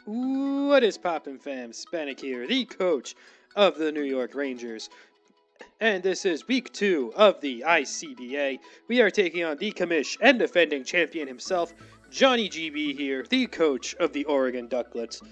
What is poppin', fam? Spanik here, the coach of the New York Rangers. And this is week 2 of the ICBA. We are taking on the commish and defending champion himself, Johnny GB here, the coach of the Oregon Duckletts.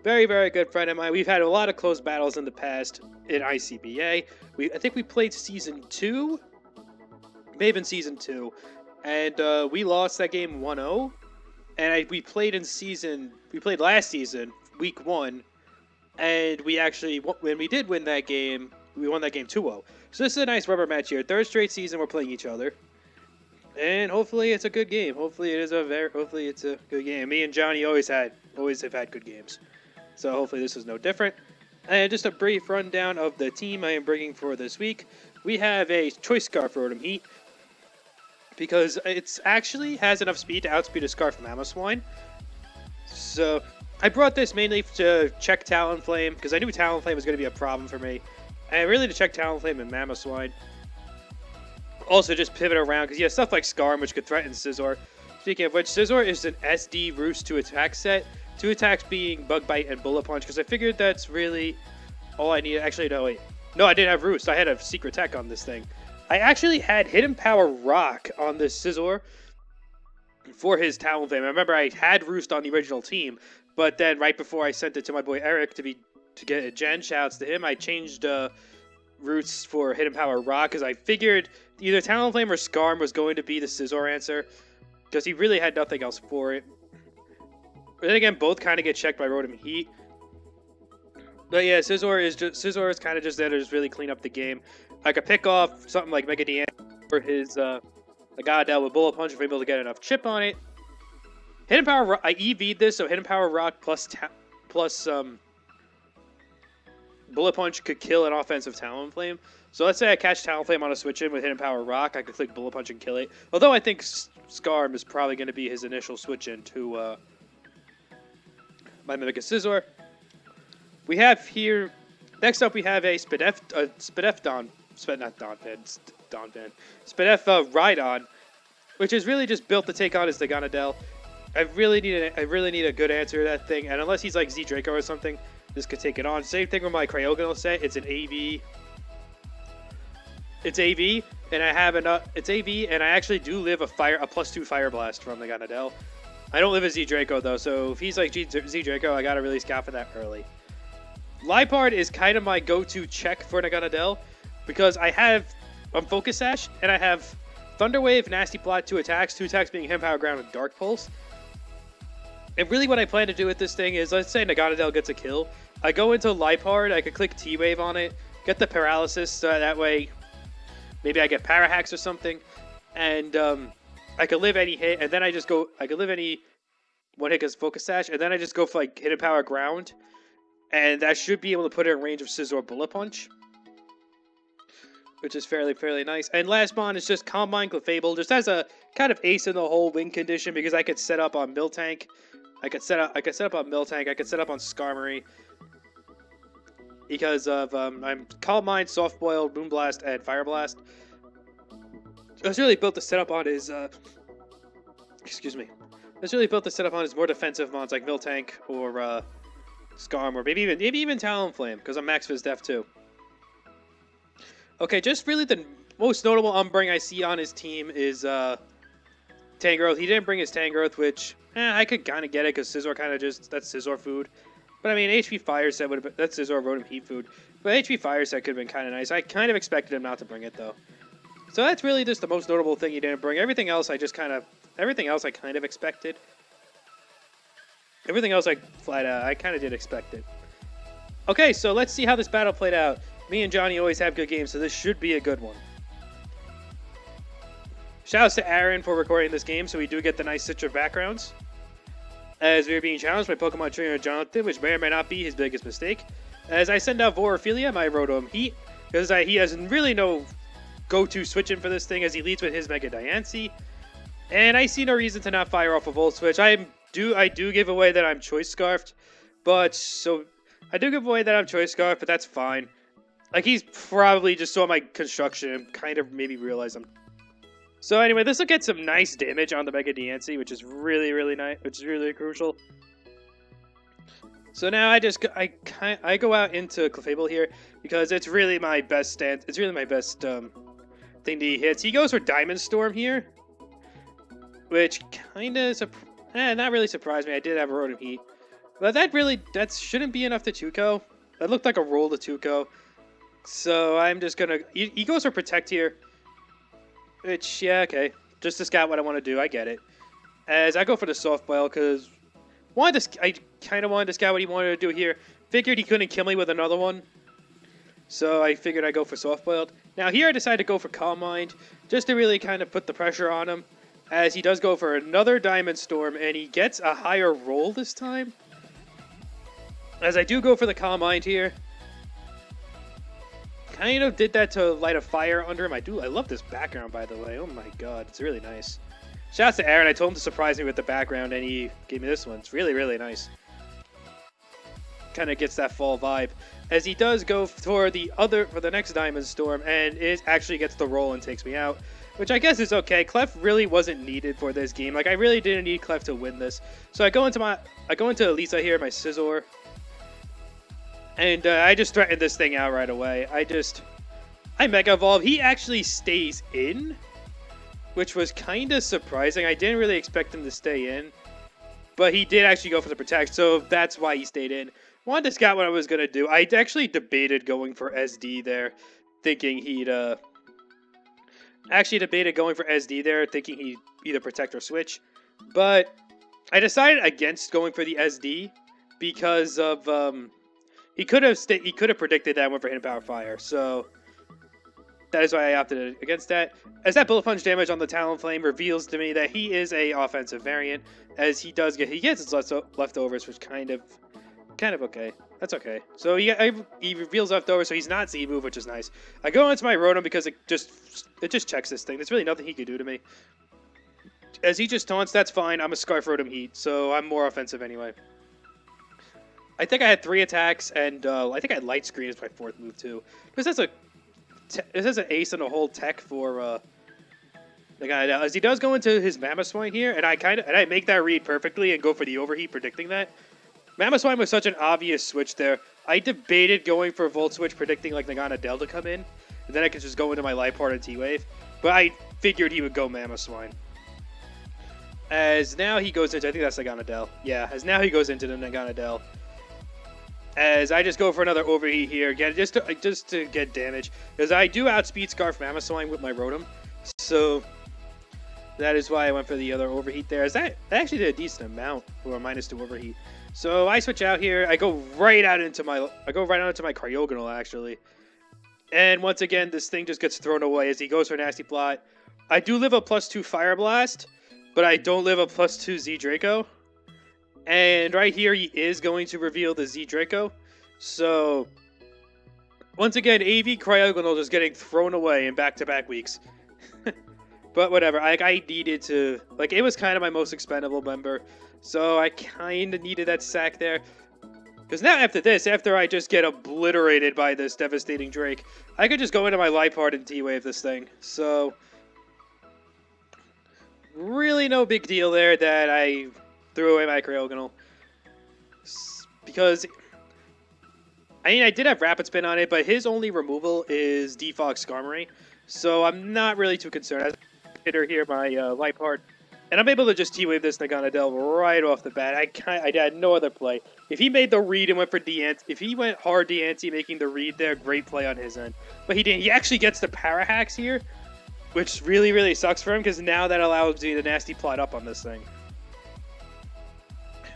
Very, very good friend of mine. We've had a lot of close battles in the past in ICBA. I think we played Season 2? May have been Season 2. And we lost that game 1-0. And we played last season, week 1, and when we did win that game, we won that game 2-0. So this is a nice rubber match here. Third straight season we're playing each other, and hopefully it's a good game. Hopefully it's a good game. Me and Johnny always have had good games, so hopefully this is no different. And just a brief rundown of the team I am bringing for this week. We have a Choice Scarf Rotom Heat, because it actually has enough speed to outspeed a Scarf Mamoswine. So I brought this mainly to check Talonflame, because I knew Talonflame was going to be a problem for me. And really to check Talonflame and Mamoswine. Also just pivot around, because you have stuff like Scarm, which could threaten Scizor. Speaking of which, Scizor is an SD Roost to attack set. 2 attacks being Bug Bite and Bullet Punch, because I figured that's really all I need. Actually, no, wait. No, I didn't have Roost. I had a Secret Tech on this thing. I actually had Hidden Power Rock on this Scizor for his Talonflame. I remember I had Roost on the original team, but then right before I sent it to my boy Eric to get a gen, shouts to him, I changed Roots for Hidden Power Rock, because I figured either Talonflame or Scarm was going to be the Scizor answer, because he really had nothing else for it. But then again, both kind of get checked by Rotom Heat. But yeah, Scizor is kind of just there to just really clean up the game. I could pick off something like Mega DN for his Agadel with Bullet Punch if I'm able to get enough chip on it. Hidden Power Rock, I EV'd this, so Hidden Power Rock plus Bullet Punch could kill an offensive Talonflame. So let's say I catch Talonflame on a switch in with Hidden Power Rock, I could click Bullet Punch and kill it. Although I think Scarm is probably going to be his initial switch in to my Mimic Scizor. We have here, next up we have a Spadef Rhydon, which is really just built to take on his Dagonadel. I really need a good answer to that thing, and unless he's like Z Draco or something, this could take it on. Same thing with my Cryogonal set. It's an AV. It's AV, and I have enough. It's AV, and I actually do live a +2 Fire Blast from the Dagonadel. I don't live a Z Draco though, so if he's like Z Draco, I gotta really scout for that early. Liepard is kind of my go-to check for Dagonadel, because I have Focus Sash, and I have Thunder Wave, Nasty Plot, 2 attacks being Hidden Power Ground and Dark Pulse. And really what I plan to do with this thing is, let's say Dagonadel gets a kill, I go into Liepard, I could click T-Wave on it, get the Paralysis, so that way maybe I get Parahax or something, and I could live any hit, and then I could live any one hit as Focus Sash, and then I just go for like Hidden Power Ground, and that should be able to put it in range of Scizor Bullet Punch, which is fairly nice. And last bond is just Calm Mind Clefable, just as a kind of ace in the hole win condition, because I could set up on Miltank, I could set up on Miltank, I could set up on Skarmory, because of I'm Calm Mind, Soft Boil, Moonblast, and Fire Blast. I was really built to set up on his excuse me. I was really built to set up on his more defensive mons like Miltank or Scarm, or maybe even Talonflame, because I'm Max Fizz Def too. Okay, just really the most notable Umbring I see on his team is Tangrowth. He didn't bring his Tangrowth, which I could kind of get it, because Scizor kind of that's Scizor food. But I mean, HP Fire Set would have been, that's Scizor Rotom Heat food. But HP Fire Set could have been kind of nice. I kind of expected him not to bring it though. So that's really just the most notable thing he didn't bring. Everything else I kind of expected. Everything else I kind of did expect it. Okay, so let's see how this battle played out. Me and Johnny always have good games, so this should be a good one. Shoutouts to Aaron for recording this game, so we do get the nice Citra backgrounds. As we are being challenged by Pokemon trainer Jonathan, which may or may not be his biggest mistake. As I send out Vorophilia, my Rotom Heat, because he has really no go-to switch-in for this thing, as he leads with his Mega Diancie. And I see no reason to not fire off a Volt Switch. I do give away that I'm Choice Scarfed, but that's fine. Like, he's probably just saw my construction and kind of maybe realized I'm... So anyway, this will get some nice damage on the Mega Diancie, which is really nice, which is really crucial. So now I go out into Clefable here because it's really my best stance. It's really my best thing that he hits. He goes for Diamond Storm here, which kind of not really surprised me. I did have a Rotom Heat, but that shouldn't be enough to Tuco. That looked like a roll to Tuco. So I'm just gonna. He goes for Protect here, which yeah, okay, just to scout what I want to do. I get it. As I go for the Soft Boil because I kind of wanted to scout what he wanted to do here. Figured he couldn't kill me with another one. So I figured I'd go for Soft Boiled. Now here I decided to go for Calm Mind, just to really kind of put the pressure on him. As he does go for another Diamond Storm, and he gets a higher roll this time. As I do go for the Calm Mind here. Kind of did that to light a fire under him. I love this background, by the way. Oh my god, it's really nice. Shouts to Aaron. I told him to surprise me with the background, and he gave me this one. It's really, really nice. Kind of gets that fall vibe. As he does go for the next Diamond Storm, and it actually gets the roll and takes me out. Which I guess is okay. Clef really wasn't needed for this game. Like, I really didn't need Clef to win this. So I go into Elisa here, my Scizor. And I just threatened this thing out right away. I Mega Evolve. He actually stays in, which was kind of surprising. I didn't really expect him to stay in, but he did actually go for the Protect, so that's why he stayed in. Wanted to scout what I was going to do. I actually debated going for SD there, thinking he'd, actually debated going for SD there, thinking he'd either Protect or Switch, but I decided against going for the SD because of, he could have predicted that I went for Hidden Power Fire, so that is why I opted against that. As that Bullet Punch damage on the Talonflame reveals to me that he is a offensive variant, as he gets his leftovers, which kind of okay. That's okay. So he reveals leftovers, so he's not Z move, which is nice. I go into my Rotom because it just checks this thing. There's really nothing he could do to me. As he just taunts, that's fine. I'm a Scarf Rotom Heat, so I'm more offensive anyway. I think I had 3 attacks, and I think I had Light Screen as my 4th move too. Because this is an ace and a whole tech for the guy. As he does go into his Mamoswine here, and I make that read perfectly and go for the Overheat, predicting that. Mamoswine was such an obvious switch there. I debated going for Volt Switch, predicting like Nagana Del to come in, and then I could just go into my Liepard and T-Wave. But I figured he would go Mamoswine. As now he goes into, I think that's Nagana Del. Yeah, as now he goes into the Nagana Del. As I just go for another Overheat here, again, just to get damage, because I do outspeed Scarf Mamoswine with my Rotom, so that is why I went for the other Overheat there. As that actually did a decent amount for a -2 Overheat. So I switch out here. I go right out into my Cryogonal actually, and once again this thing just gets thrown away as he goes for Nasty Plot. I do live a +2 Fire Blast, but I don't live a +2 Z Draco. And right here, he is going to reveal the Z Draco. So, once again, AV Cryogonal just getting thrown away in back-to-back weeks. But whatever, I needed to, like, it was kind of my most expendable member. So I kind of needed that sack there. Because now after this, after I just get obliterated by this devastating Drake, I could just go into my Liepard and T-Wave this thing. So, really no big deal there that I threw away my Cryogonal. Because, I mean, I did have Rapid Spin on it, but his only removal is Defog Skarmory. So I'm not really too concerned. I hitter here my Liepard. And I'm able to just T-Wave this Nagana Del right off the bat. I had no other play. If he made the read and went for Deante, if he went hard Deante making the read there, great play on his end. But he didn't. He actually gets the Parahax here, which really, really sucks for him, because now that allows me to Nasty Plot up on this thing.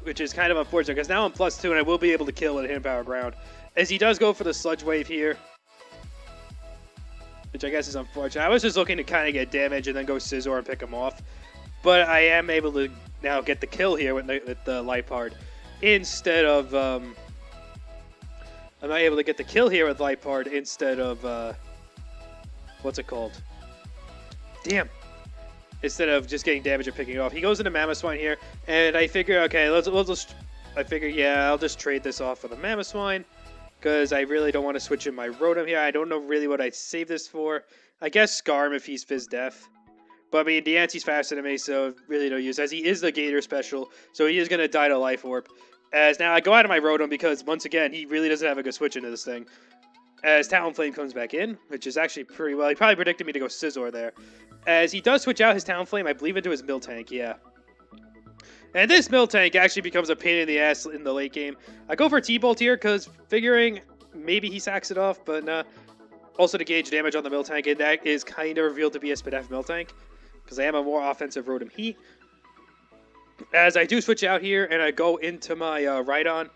Which is kind of unfortunate, because now I'm +2 and I will be able to kill with a Hidden Power Ground. As he does go for the Sludge Wave here, which I guess is unfortunate. I was just looking to kind of get damage and then go Scizor and pick him off. But I am able to now get the kill here with the Liepard instead of, I'm not able to get the kill here with Liepard instead of, what's it called? Damn. Instead of just getting damage and picking it off. He goes into Mamoswine here, and I figure, okay, yeah, I'll just trade this off for the Mamoswine, because I really don't want to switch in my Rotom here. I don't know really what I'd save this for. I guess Skarm if he's Fizz Def. But I mean, Deante's faster than me, so really no use, as he is the Gator special, so he is going to die to Life Orb. As now I go out of my Rotom because, once again, he really doesn't have a good switch into this thing. As Talonflame comes back in, which is actually pretty well. He probably predicted me to go Scizor there. As he does switch out his Talonflame, I believe, into his Miltank, yeah. And this Miltank actually becomes a pain in the ass in the late game. I go for T-Bolt here because figuring maybe he sacks it off, but nah. Also to gauge damage on the Miltank, and that is kind of revealed to be a Spadef Miltank because I am a more offensive Rotom Heat. As I do switch out here and I go into my Rhydon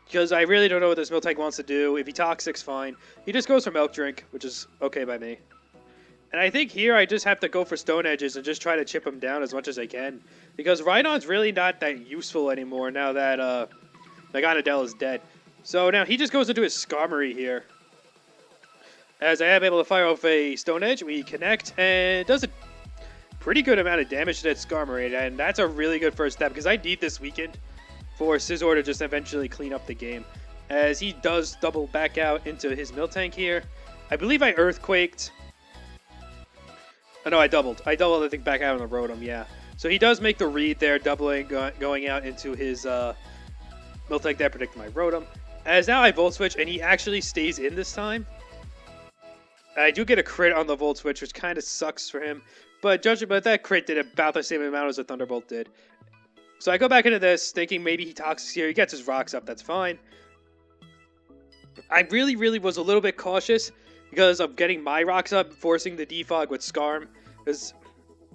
because I really don't know what this Miltank wants to do. If he Toxic's fine. He just goes for Milk Drink, which is okay by me. And I think here I just have to go for Stone Edges and just try to chip him down as much as I can. Because Rhydon's really not that useful anymore now that Meganadel is dead. So now he just goes into his Skarmory here. As I am able to fire off a Stone Edge, we connect, and it does a pretty good amount of damage to that Skarmory, and that's a really good first step, because I need this weekend for Scizor to just eventually clean up the game. As he does double back out into his Miltank here. I believe I Earthquaked. Oh, no, I doubled. I think, back out on the Rotom, yeah. So he does make the read there, doubling, going out into his Miltank there, predicting my Rotom. As now I Volt Switch, and he actually stays in this time. I do get a crit on the Volt Switch, which kind of sucks for him. But that crit did about the same amount as the Thunderbolt did. So I go back into this, thinking maybe he Toxics here. He gets his Rocks up, that's fine. I really was a little bit cautious because of getting my Rocks up, forcing the Defog with Skarm. Because,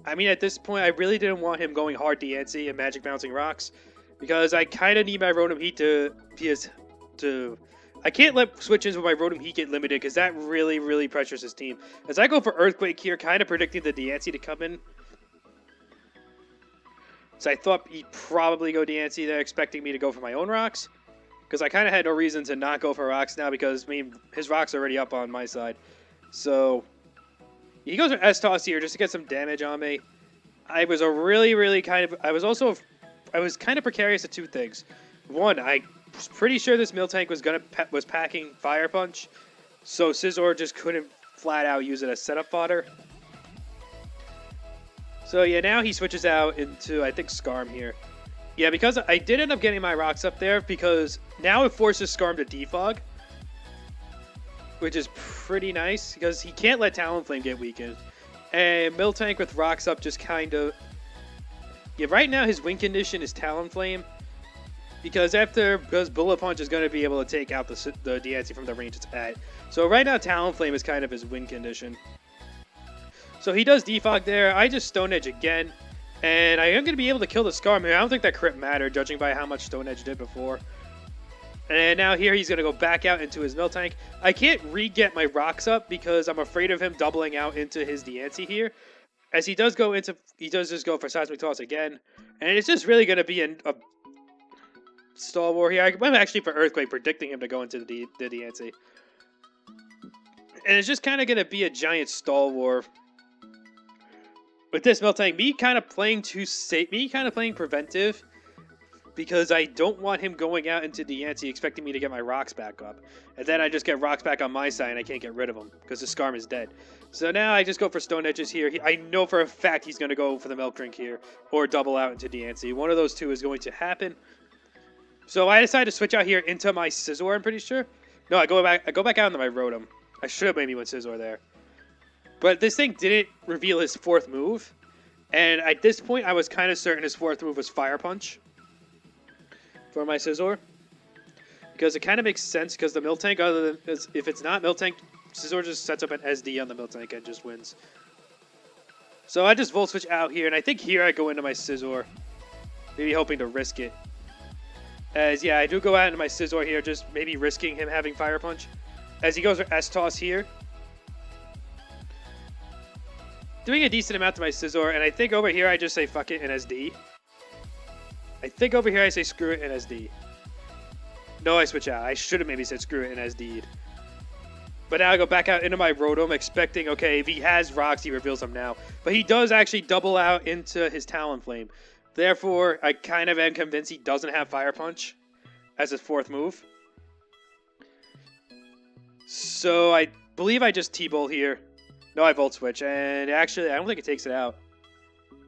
I mean, at this point, I really didn't want him going hard Diancie and Magic Bouncing Rocks. Because I kind of need my Rotom Heat to I can't let switches with my Rotom Heat get limited because that really pressures his team. As I go for Earthquake here, kind of predicting the Diancie to come in. So I thought he'd probably go Diancie there, expecting me to go for my own Rocks. Because I kind of had no reason to not go for Rocks now because, I mean, his Rocks are already up on my side. So he goes for S-Toss here just to get some damage on me. I was I was kind of precarious of two things. One, I was pretty sure this Miltank was packing Fire Punch, so Scizor just couldn't flat out use it as setup fodder. So yeah, now he switches out into, I think, Skarm here. Yeah, because I did end up getting my Rocks up there, because now it forces Skarm to Defog, which is pretty nice, because he can't let Talonflame get weakened. And Miltank with Rocks up just kind of... Yeah, right now his win condition is Talonflame, because Bullet Punch is going to be able to take out the Diancie from the range it's at. So right now Talonflame is kind of his win condition. So he does Defog there. I just Stone Edge again. And I am going to be able to kill the Skarm here. I don't think that crit mattered, judging by how much Stone Edge did before. And now here he's going to go back out into his Miltank. I can't re-get my Rocks up because I'm afraid of him doubling out into his Diancie here. As he does just go for Seismic Toss again. And it's just really going to be a Stall War here. I'm actually for Earthquake, predicting him to go into the Diancie. And it's just kind of going to be a giant Stall War. With this Miltank, me kind of playing preventive, because I don't want him going out into Diancie expecting me to get my Rocks back up. And then I just get Rocks back on my side and I can't get rid of him, because the Skarm is dead. So now I just go for Stone Edges here. I know for a fact he's going to go for the Milk Drink here, or double out into Diancie. One of those two is going to happen. So I decided to switch out here into my Scizor, I'm pretty sure. No, I go back out into my Rotom. I should have maybe went Scizor there. But this thing didn't reveal his fourth move. And at this point, I was kind of certain his fourth move was Fire Punch for my Scizor. Because it kind of makes sense, because the Miltank, if it's not Miltank, Scizor just sets up an SD on the Miltank and just wins. So I just Volt Switch out here, and I think here I go into my Scizor. Maybe hoping to risk it. As, yeah, I do go out into my Scizor here, just maybe risking him having Fire Punch. As he goes for S-Toss here. Doing a decent amount to my Scizor, and I think over here I just say fuck it and SD. I think over here I say screw it and SD. No, I switch out. I should have maybe said screw it and SD'd. But now I go back out into my Rotom, expecting, okay, if he has Rocks, he reveals them now. But he does actually double out into his Talonflame. Therefore, I kind of am convinced he doesn't have Fire Punch as his fourth move. So I believe I just T-Bolt here. No, I Volt Switch, and actually, I don't think it takes it out.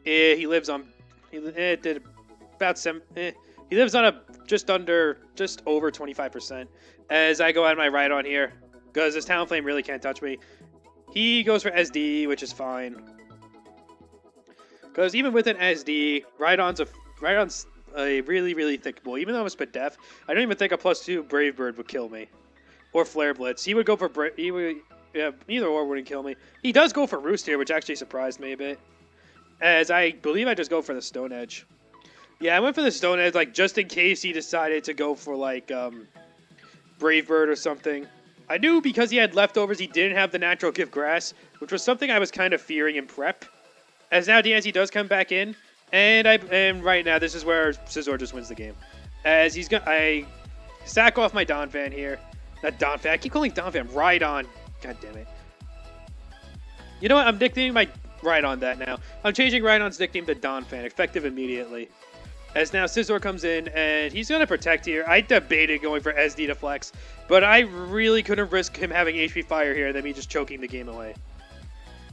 He lives on... He lives on just over 25%. As I go out my Rhydon here, because this Talonflame really can't touch me. He goes for SD, which is fine. Because even with an SD, Rhydon's a really, really thick bull. Even though I'm a spit def, I don't even think a +2 Brave Bird would kill me. Or Flare Blitz. He would go for yeah, either or wouldn't kill me. He does go for Roost here, which actually surprised me a bit. As I believe I just go for the Stone Edge. Yeah, I went for the Stone Edge, like, just in case he decided to go for, like, Brave Bird or something. I knew because he had leftovers, he didn't have the natural gift grass, which was something I was kind of fearing in prep. As now DNC does come back in, and right now this is where Scizor just wins the game. As I sack off my Donphan here. Not Donphan, I keep calling Donphan Rhydon. God damn it. You know what, I'm nicknaming my Rhydon that now. I'm changing Rhydon's nickname to Donphan, effective immediately. As now Scizor comes in, and he's going to protect here. I debated going for SD to flex, but I really couldn't risk him having HP Fire here and then me just choking the game away.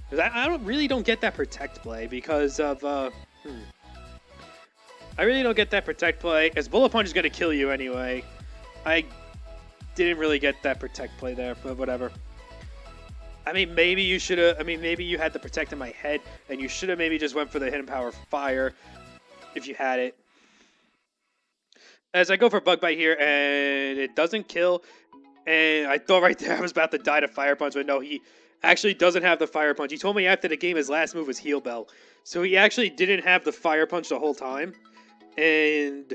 Because I really don't get that protect play because of, I really don't get that protect play, as Bullet Punch is going to kill you anyway. I didn't really get that protect play there, but whatever. I mean, maybe you should have, maybe you had the protect in my head, and you should have maybe just went for the Hidden Power Fire if you had it. As I go for Bug Bite here, and it doesn't kill, and I thought right there I was about to die to Fire Punch, but no, he actually doesn't have the Fire Punch. He told me after the game his last move was Heal Bell, so he actually didn't have the Fire Punch the whole time, and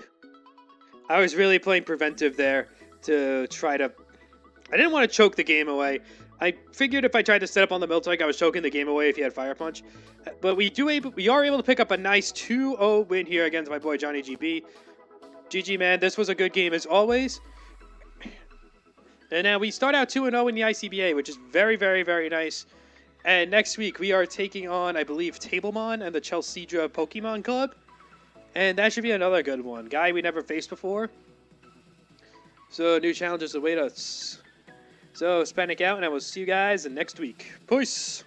I was really playing preventive there to try to... I didn't want to choke the game away. I figured if I tried to set up on the Miltank, I was choking the game away if he had Fire Punch. But we are able to pick up a nice 2-0 win here against my boy Johnny GB. GG, man. This was a good game as always. And now we start out 2-0 in the ICBA, which is very, very, very nice. And next week we are taking on, I believe, Tablemon and the Chelseadra Pokemon Club. And that should be another good one. Guy we never faced before. So new challenges await us. So, Spanic out, and I will see you guys next week. Peace!